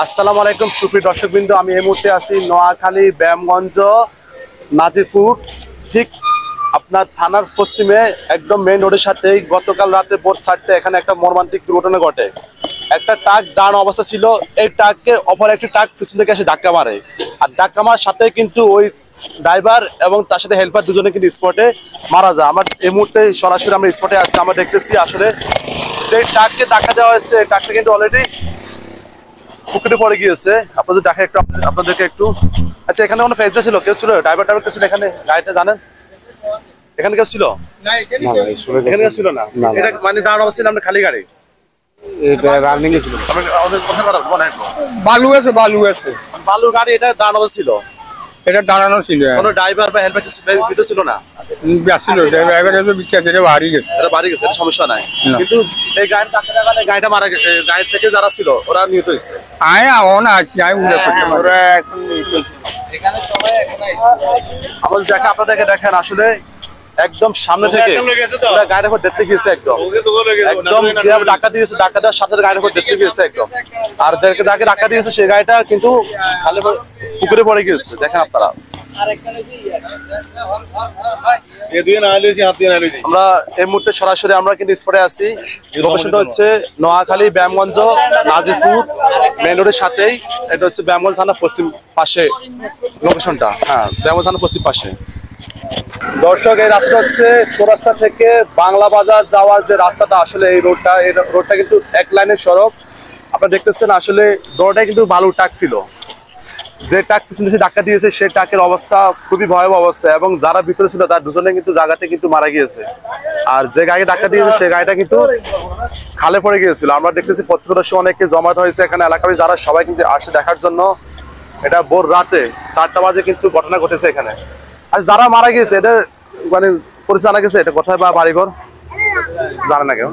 আসসালামু আলাইকুম সুপ্রিয় দর্শকবৃন্দ, আমি এই মুহূর্তে আছি নোয়াখালী ব্যায়ামগঞ্জ নাজিরপুর, ঠিক আপনার থানার পশ্চিমে একদম মেইন রোডের সাথেই গতকাল রাতে ভোর 4টায় এখানে একটা মর্মান্তিক দুর্ঘটনা ঘটে। একটা ট্রাক ডান অবস্থা ছিল, এই ট্রাককে অপর একটি ট্রাক পিছন থেকে এসে ধাক্কা মারে, আর ধাক্কা মারার সাথে কিন্তু ওই ড্রাইভার এবং তার সাথে হেল্পার দুজনে কিন্তু স্পটে মারা যায়। আমার এই মুহূর্তে সরাসরি আমরা স্পটে আছি, আমরা দেখতেছি আসলে যে ট্রাককে ধাক্কা দেওয়া হয়েছে ট্রাকটা কিন্তু অলরেডি পুকুরে পড়ে গিয়েছে। আপনাদের দেখে একটু আপনাদেরকে একটু, আচ্ছা এখানে কোনো প্যাসেঞ্জার ছিল, কেউ ছিল? ড্রাইভার কে ছিল এখানে? গাড়িটা জানেন এখানে কেউ ছিল? এখানে কেউ ছিল না, এটা মানে দাঁড়ানো অবস্থা ছিল, আমরা খালি গাড়ি, এটা রানিং এ ছিল। আমাদের কথা কথা বলেন। বালু আছে বালুর গাড়ি এটা দাঁড়ানো অবস্থা ছিল, এটা দাঁড়ানো ছিল। কোনো ড্রাইভার বা হেল্পার ভিতরে ছিল না? ছিল ড্রাইভার বিশ্বাস এটা বাড়ি গেছে, এটা বাড়ি গেছে, এটা সমস্যা নাই, কিন্তু এই গাড়ি ধাক্কা দেওয়ার গাড়িটা মারা গেছে, গাড়ি থেকে যারা ছিল ওরা নিহত হয়েছে। ওরা এখন আমাদের দেখে আপনাদেরকে দেখেন আসলে একদম সামনে থেকে ওরা গাড়ির উপর দেখতে গিয়েছে, একদম একদম যেভাবে ধাক্কা দিয়েছে, ধাক্কা দেওয়ার সাথে গাড়ির উপর দেখতে গিয়েছে একদম, আর যাকে তাকে ধাক্কা দিয়েছে সেই গাড়িটা কিন্তু খালি পুকুরে পড়ে গিয়েছে। দেখেন আপনারা, আমরা এই মুহূর্তে সরাসরি আমরা কিন্তু স্পটে আছি। লোকেশনটা হচ্ছে নোয়াখালী ব্যায়ামগঞ্জ নাজিরপুর মেইন রোডের সাথেই, এটা হচ্ছে ব্যায়ামগঞ্জ থানা পশ্চিম পাশে লোকেশনটা। হ্যাঁ, ব্যায়ামগঞ্জ থানা পশ্চিম পাশে। দর্শক, এই রাস্তাটা হচ্ছে চৌরাস্তা থেকে বাংলা বাজার যাওয়ার যে রাস্তাটা, আসলে এই রোডটা কিন্তু এক লাইনের সড়ক। আপনারা দেখতেছেন আসলে দোটাই কিন্তু বালুর ট্রাক ছিল, যে ট্রাক পিছনে ধাক্কা দিয়েছে সেই ট্রাকের অবস্থা খুবই ভয়াবহ অবস্থা, এবং যারা ভিতরে ছিল তার দুজনে কিন্তু জায়গাতে কিন্তু মারা গিয়েছে, আর যে গাড়ি ধাক্কা দিয়েছে সেই গাড়িটা কিন্তু খালে পড়ে গিয়েছিল। আমরা দেখতেছি প্রত্যক্ষদর্শী অনেকে জমায়েত হয়েছে এখানে, এলাকায় যারা সবাই কিন্তু আসছে দেখার জন্য। এটা ভোর রাতে 4টা বাজে কিন্তু ঘটনা ঘটেছে এখানে। আর যারা মারা গিয়েছে এটা মানে পরিচয় জানা গেছে এটা কোথায় বা বাড়িঘর জানে না কেউ।